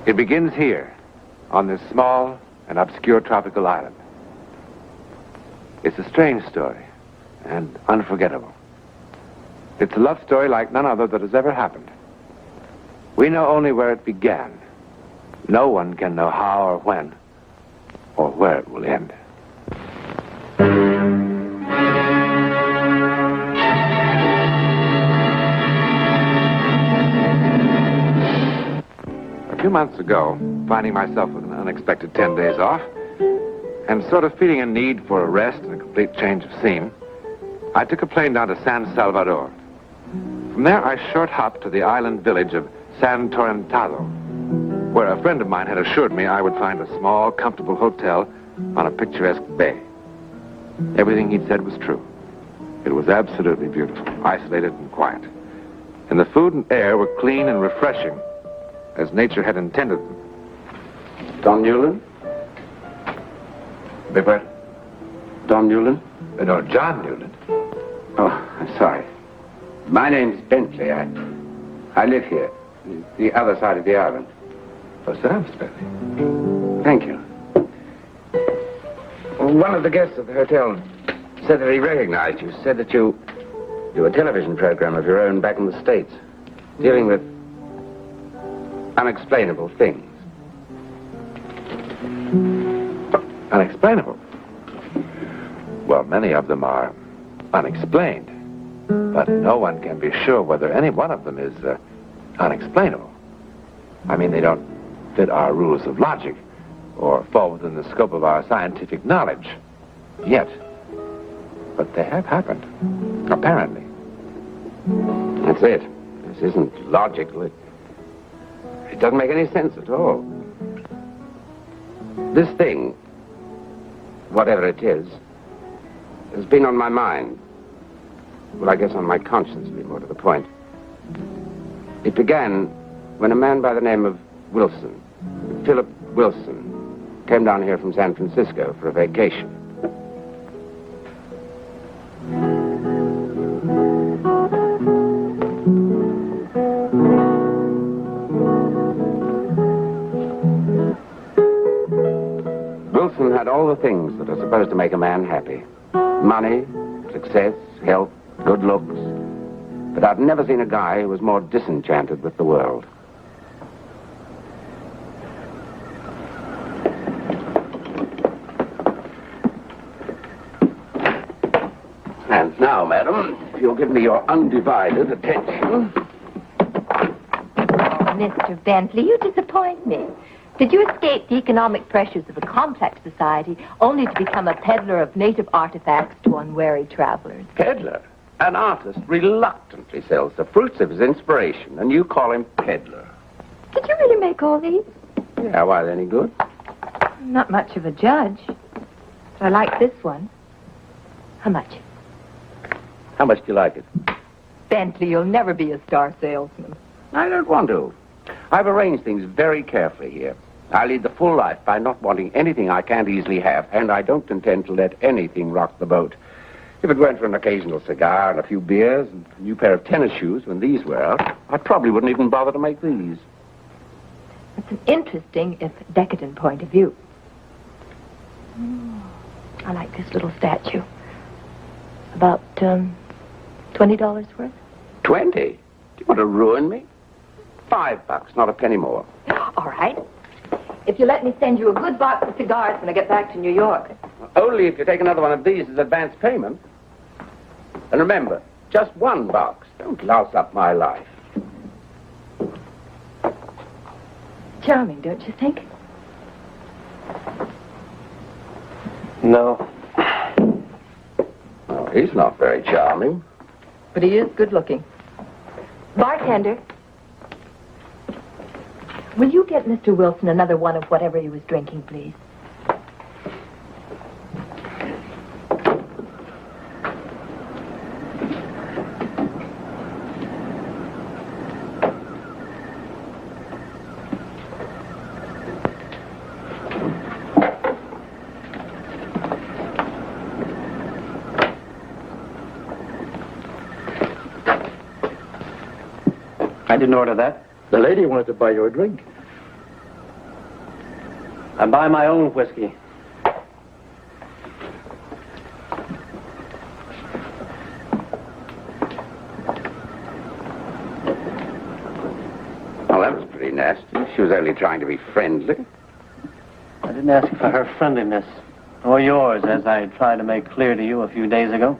It begins here, on this small and obscure tropical island. It's a strange story and unforgettable. It's a love story like none other that has ever happened. We know only where it began. No one can know how or when, or where it will end. A few months ago, finding myself with an unexpected 10 days off, and sort of feeling a need for a rest and a complete change of scene, I took a plane down to San Salvador. From there, I short hopped to the island village of San Torrentado, where a friend of mine had assured me I would find a small, comfortable hotel on a picturesque bay. Everything he'd said was true. It was absolutely beautiful, isolated and quiet. And the food and air were clean and refreshing, as nature had intended them. Don Newland? Beg pardon? Don Newland? No, John Newland. Oh, I'm sorry. My name's Bentley. I live here, the other side of the island. Oh, sit down, Mr. Bentley. Thank you. One of the guests of the hotel said that he recognized you, said that you do a television program of your own back in the States, dealing with unexplainable things. Unexplainable? Well, many of them are unexplained, but no one can be sure whether any one of them is unexplainable. I mean, they don't fit our rules of logic or fall within the scope of our scientific knowledge yet. But they have happened, apparently. That's it. This isn't logical. It doesn't make any sense at all. This thing, whatever it is, has been on my mind. Well, I guess on my conscience, to be more to the point. It began when a man by the name of Wilson, Philip Wilson, came down here from San Francisco for a vacation. Wilson had all the things that are supposed to make a man happy. Money, success, health, good looks. But I've never seen a guy who was more disenchanted with the world. And now, madam, if you'll give me your undivided attention. Mr. Bentley, you disappoint me. Did you escape the economic pressures of a complex society only to become a peddler of native artifacts to unwary travelers? Peddler? An artist reluctantly sells the fruits of his inspiration, and you call him peddler. Did you really make all these? Yeah, why, any good? I'm not much of a judge, but I like this one. How much? How much do you like it? Bentley, you'll never be a star salesman. I don't want to. I've arranged things very carefully here. I lead the full life by not wanting anything I can't easily have, and I don't intend to let anything rock the boat. If it weren't for an occasional cigar and a few beers and a new pair of tennis shoes when these were out, I probably wouldn't even bother to make these. It's an interesting, if decadent, point of view. I like this little statue. About, $20 worth? 20? Do you want to ruin me? $5, not a penny more. All right. If you let me send you a good box of cigars when I get back to New York. Only if you take another one of these as advance payment. And remember, just one box. Don't louse up my life. Charming, don't you think? No. Oh, he's not very charming. But he is good looking. Bartender. Will you get Mr. Wilson another one of whatever he was drinking, please? I didn't order that. The lady wanted to buy you a drink. I buy my own whiskey. Well, that was pretty nasty. She was only trying to be friendly. I didn't ask for her friendliness, or yours, as I tried to make clear to you a few days ago.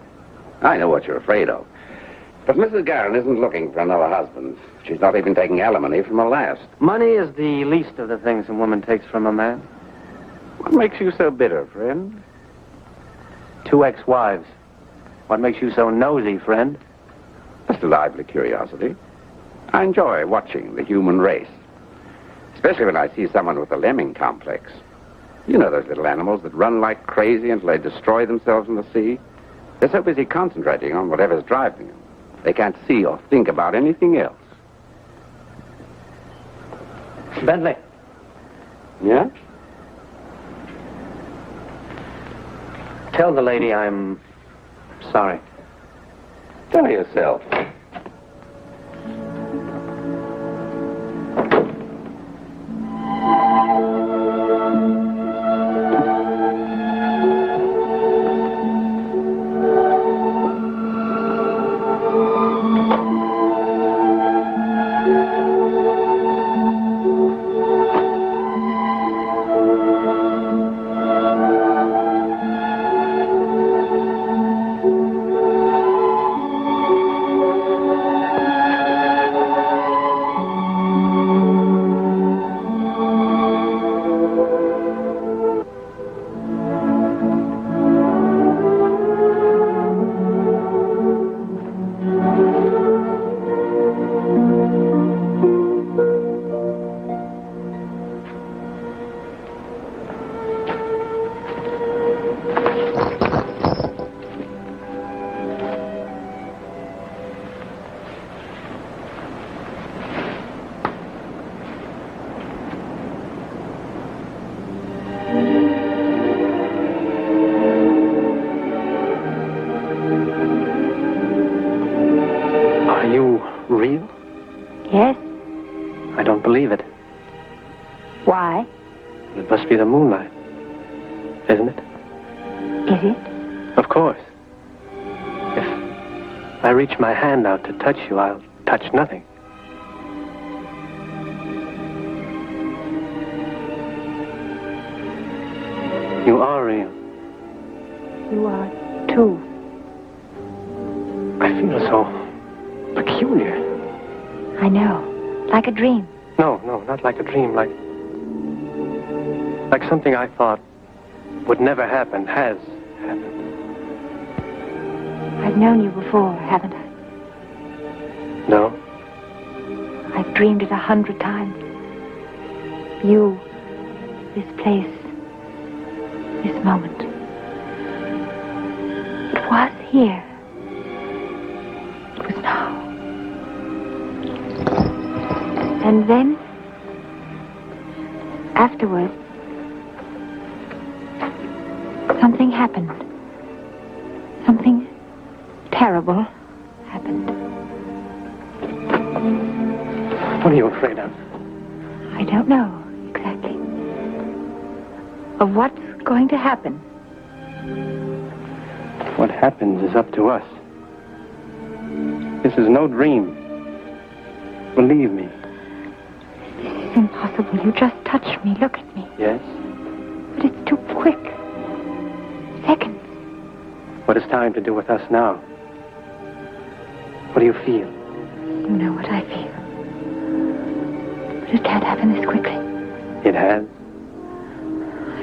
I know what you're afraid of. But Mrs. Garron isn't looking for another husband. She's not even taking alimony from her last. Money is the least of the things a woman takes from a man. What makes you so bitter, friend? 2 ex-wives. What makes you so nosy, friend? Just a lively curiosity. I enjoy watching the human race. Especially when I see someone with a lemming complex. You know those little animals that run like crazy until they destroy themselves in the sea? They're so busy concentrating on whatever's driving them. They can't see or think about anything else. Bentley. Yeah? Tell the lady I'm sorry. Tell yourself. Real? Yes? I don't believe it. Why? It must be the moonlight, isn't it? Is it? Of course. If I reach my hand out to touch you, I'll touch nothing. You are real. You are, too. I feel so peculiar. I know. Like a dream. No, not like a dream. Like something I thought would never happen has happened. I've known you before, haven't I? No? I've dreamed it 100 times. You, this place, this moment. It was here. It was now. And then, afterwards, something happened. Something terrible happened. What are you afraid of? I don't know exactly. Of what's going to happen. What happens is up to us. This is no dream. Believe me. This is impossible. You just touch me. Look at me. Yes? But it's too quick. Seconds. What is time to do with us now? What do you feel? You know what I feel. But it can't happen this quickly. It has.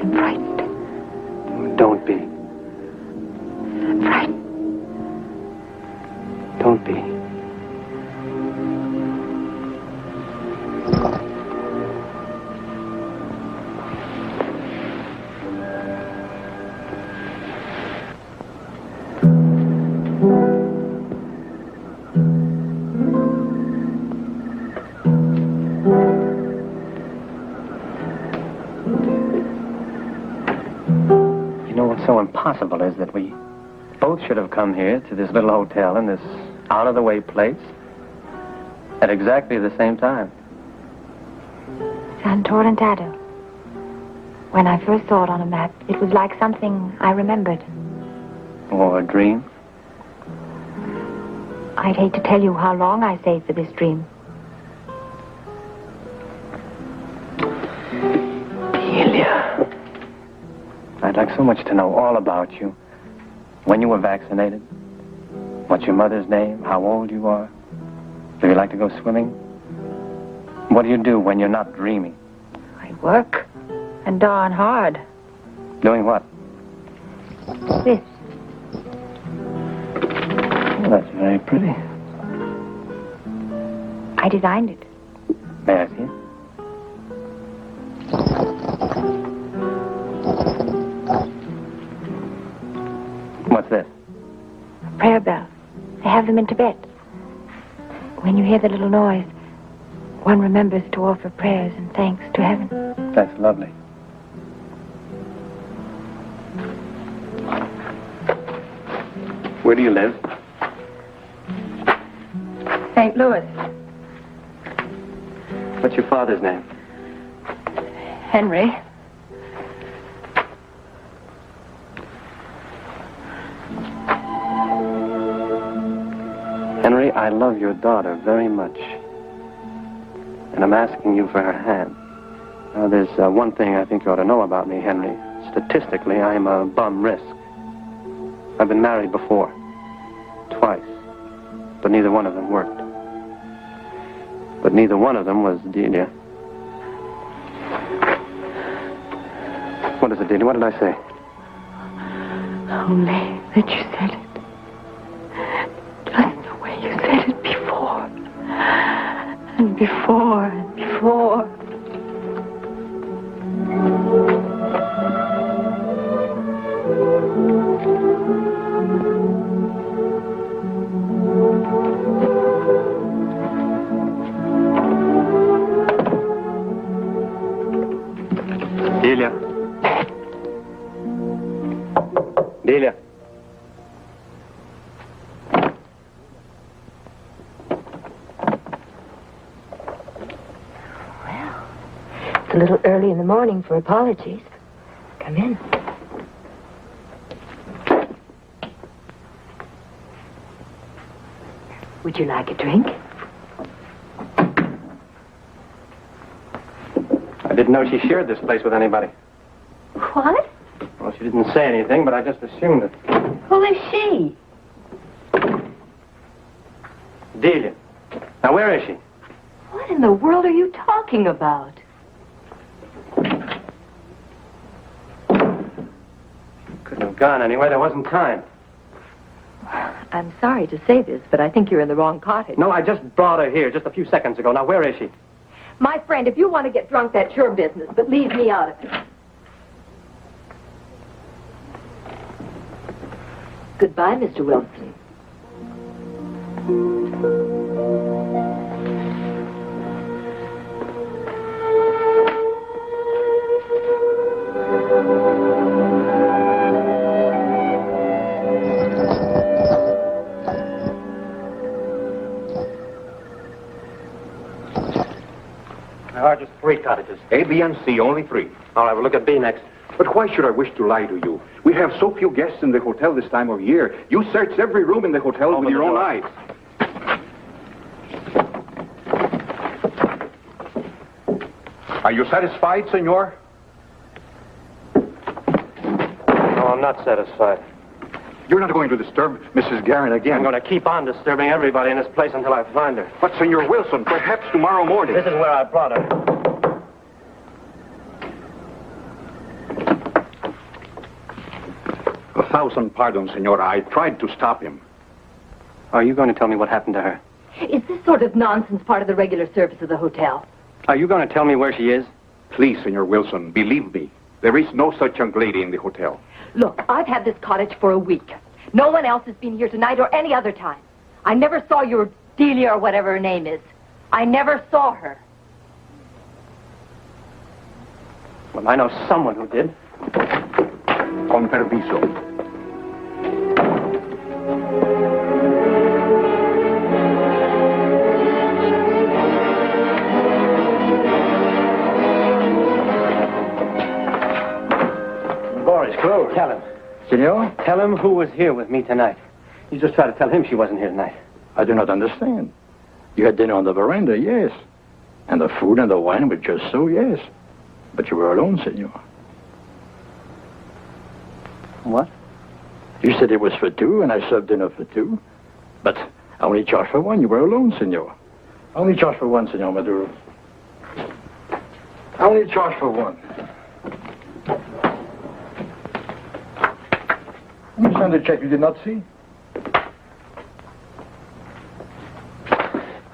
I'm frightened. Don't be. I'm frightened. Don't be. You know what's so impossible is that we both should have come here to this little hotel in this out-of-the-way place at exactly the same time. San Torrentado. When I first saw it on a map, it was like something I remembered. Or a dream? I'd hate to tell you how long I saved for this dream. Delia. I'd like so much to know all about you. When you were vaccinated, what's your mother's name, how old you are, do you like to go swimming? What do you do when you're not dreaming? I work and darn hard. Doing what? This. Well, that's very pretty. I designed it. May I see it? What's this? A prayer bell. They have them in Tibet. When you hear the little noise, one remembers to offer prayers and thanks to heaven. That's lovely. Where do you live? St. Louis. What's your father's name? Henry. Henry, I love your daughter very much. And I'm asking you for her hand. Now, there's one thing I think you ought to know about me, Henry. Statistically, I'm a bum risk. I've been married before. Twice. But neither one of them worked. But neither one of them was Delia. What is it, Delia? What did I say? Only that you said it. Just the way you said it before. And before and before. Delia. Delia. Well, it's a little early in the morning for apologies. Come in. Would you like a drink? I didn't know she shared this place with anybody. What? Well, she didn't say anything, but I just assumed it. Who is she? Delia. Now, where is she? What in the world are you talking about? Couldn't have gone anywhere. There wasn't time. I'm sorry to say this, but I think you're in the wrong cottage. No, I just brought her here just a few seconds ago. Now, where is she? My friend, if you want to get drunk, that's your business, but leave me out of it. Goodbye, Mr. Wilson. There are just 3 cottages. A, B, and C, only 3. All right, we'll look at B next. But why should I wish to lie to you? We have so few guests in the hotel this time of year. You searched every room in the hotel with your own eyes. Are you satisfied, senor? No, I'm not satisfied. You're not going to disturb Mrs. Garrett again. I'm going to keep on disturbing everybody in this place until I find her. But, Senor Wilson, perhaps tomorrow morning. This is where I brought her. A thousand pardons, senor. I tried to stop him. Are you going to tell me what happened to her? Is this sort of nonsense part of the regular service of the hotel? Are you going to tell me where she is? Please, Senor Wilson, believe me. There is no such young lady in the hotel. Look, I've had this cottage for a week. No one else has been here tonight or any other time. I never saw your Delia or whatever her name is. I never saw her. Well, I know someone who did. Con permiso. Tell him. Senor, Tell him who was here with me tonight. You just tried to tell him she wasn't here tonight. I do not understand. You had dinner on the veranda, yes. And the food and the wine were just so, yes. But you were alone, senor. What? You said it was for two, and I served dinner for two. But I only charged for one. You were alone, senor. I only charged for one, senor Maduro. I only charged for one. You signed a check you did not see?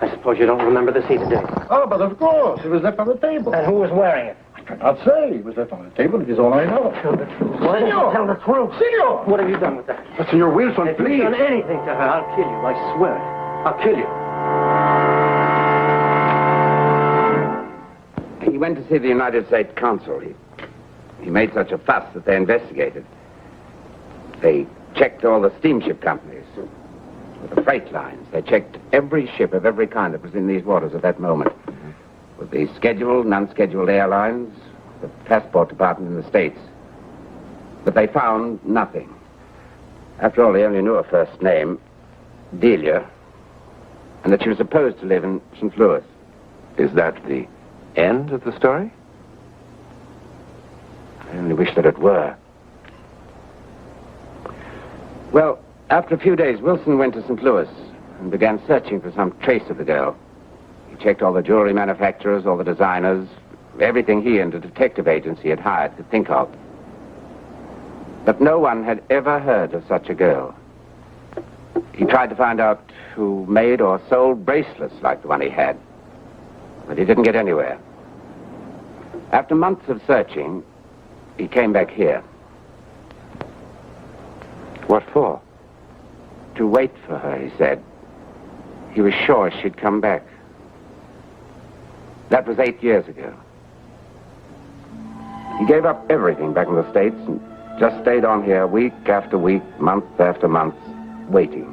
I suppose you don't remember the seat today. Oh, but of course. It was left on the table. And who was wearing it? I cannot say. It was left on the table. It is all I know. Tell the truth. Senor! Tell the truth. Senor! What have you done with that? But, Senor Wilson, If please. you've done anything to her, I'll kill you. I swear it. I'll kill you. He went to see the United States consul. He made such a fuss that they investigated. They checked all the steamship companies, the freight lines. They checked every ship of every kind that was in these waters at that moment. With the scheduled and unscheduled airlines, the passport department in the States. But they found nothing. After all, they only knew her first name, Delia, and that she was supposed to live in St. Louis. Is that the end of the story? I only wish that it were. Well, after a few days, Wilson went to St. Louis and began searching for some trace of the girl. He checked all the jewelry manufacturers, all the designers, everything he and a detective agency had hired could think of. But no one had ever heard of such a girl. He tried to find out who made or sold bracelets like the one he had, but he didn't get anywhere. After months of searching, he came back here. What for? To wait for her, he said. He was sure she'd come back. That was 8 years ago. He gave up everything back in the States and just stayed on here week after week, month after month, waiting.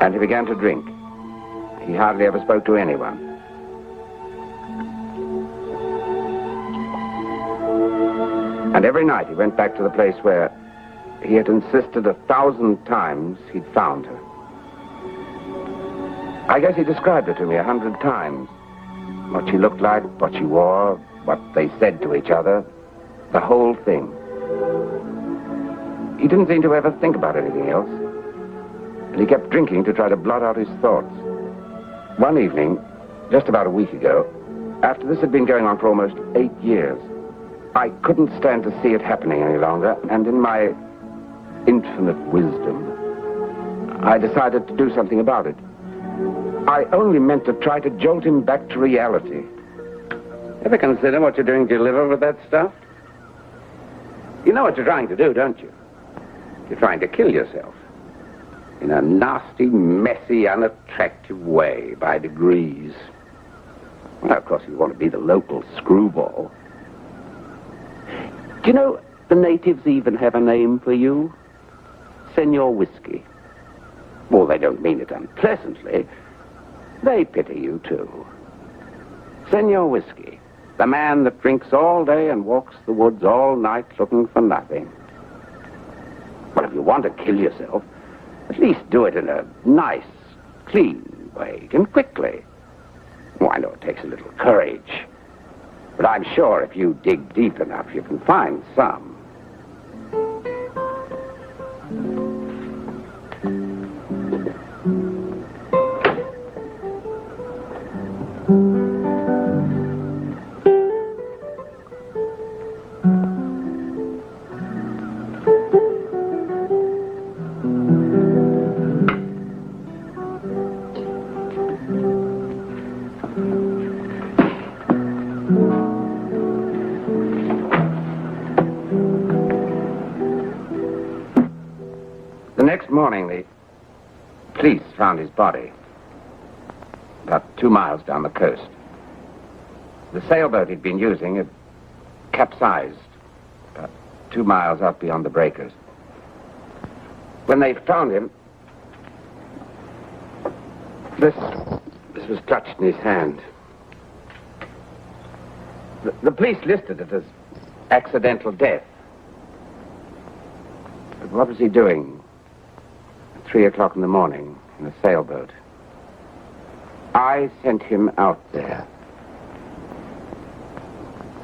And he began to drink. He hardly ever spoke to anyone. And every night he went back to the place where he had insisted 1,000 times he'd found her. I guess he described her to me 100 times. What she looked like, what she wore, what they said to each other, the whole thing. He didn't seem to ever think about anything else. And he kept drinking to try to blot out his thoughts. One evening, just about a week ago, after this had been going on for almost 8 years, I couldn't stand to see it happening any longer, and in my infinite wisdom, I decided to do something about it. I only meant to try to jolt him back to reality. Ever consider what you're doing to your liver with that stuff? You know what you're trying to do, don't you? You're trying to kill yourself. In a nasty, messy, unattractive way, by degrees. Well, of course, you want to be the local screwball. Do you know, the natives even have a name for you? Senor Whiskey. Well, they don't mean it unpleasantly. They pity you, too. Senor Whiskey, the man that drinks all day and walks the woods all night looking for nothing. Well, if you want to kill yourself, at least do it in a nice, clean way, and quickly. Well, I know it takes a little courage, but I'm sure if you dig deep enough, you can find some. The next morning, the police found his body about 2 miles down the coast. The sailboat he'd been using had capsized about 2 miles out beyond the breakers. When they found him, this was clutched in his hand. The police listed it as accidental death. But what was he doing at 3 o'clock in the morning in a sailboat? I sent him out there.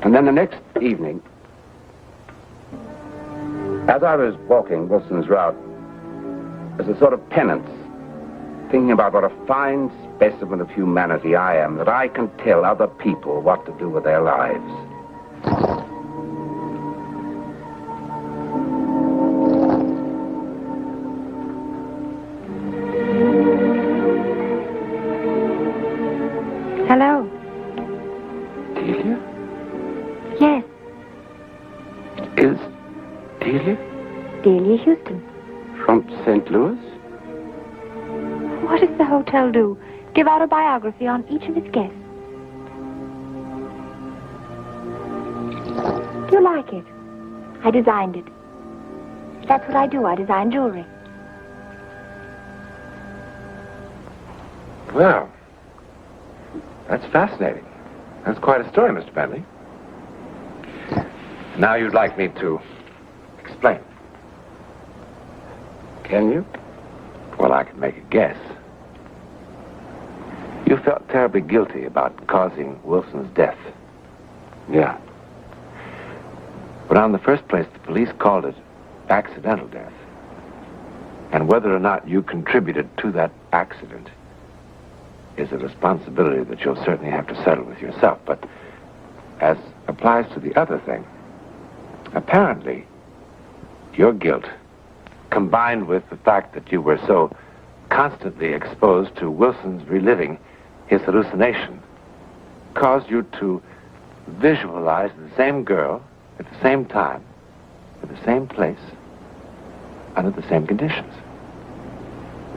And then the next evening, as I was walking Wilson's route, as a sort of penance, thinking about what a fine specimen of humanity I am, that I can tell other people what to do with their lives. Hello. Delia? Yes, Is Delia Delia Huston. from St. Louis? What does the hotel do? Give out a biography on each of its guests. Do you like it? I designed it. That's what I do. I design jewelry. Well, that's fascinating. That's quite a story, Mr. Bentley. Now you'd like me to explain. Can you? Well, I can make a guess. You felt terribly guilty about causing Wilson's death. Yeah. But in the first place, the police called it accidental death. And whether or not you contributed to that accident is a responsibility that you'll certainly have to settle with yourself. But as applies to the other thing, apparently, your guilt, combined with the fact that you were so constantly exposed to Wilson's reliving his hallucination, caused you to visualize the same girl at the same time, at the same place, under the same conditions.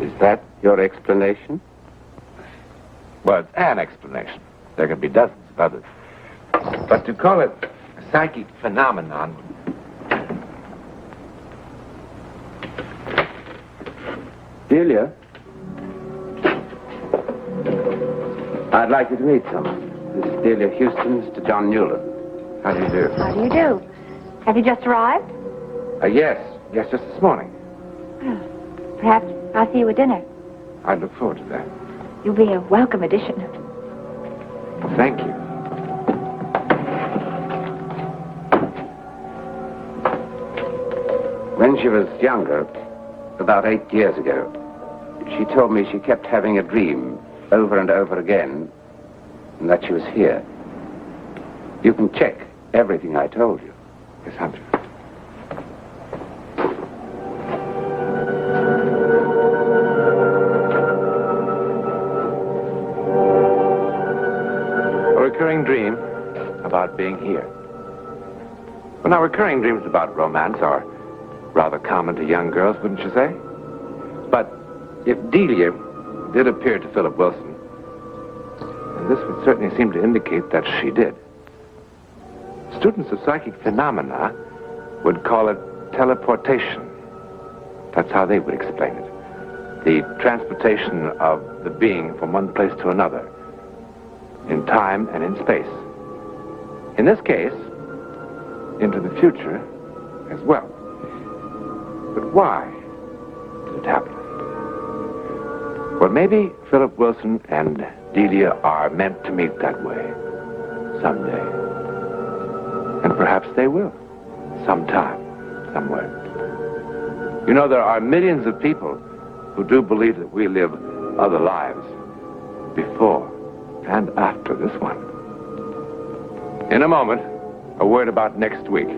Is that your explanation? Well, it's an explanation. There could be dozens of others. But to call it a psychic phenomenon... Delia? I'd like you to meet someone. This is Delia Huston, Mr. John Newland. How do you do? How do you do? Have you just arrived? Yes, just this morning. Well, perhaps I'll see you at dinner. I'd look forward to that. You'll be a welcome addition. Thank you. When she was younger, about 8 years ago, she told me she kept having a dream over and over again, and that she was here. You can check everything I told you. Yes, Hunter. A recurring dream about being here. Well, now, recurring dreams about romance are rather common to young girls, wouldn't you say? But if Delia did appear to Philip Wilson, and this would certainly seem to indicate that she did, students of psychic phenomena would call it teleportation. That's how they would explain it. The transportation of the being from one place to another, in time and in space. In this case, into the future as well. But why did it happen? Well, maybe Philip Wilson and Delia are meant to meet that way someday. And perhaps they will, sometime, somewhere. You know, there are millions of people who do believe that we live other lives before and after this one. In a moment, a word about next week.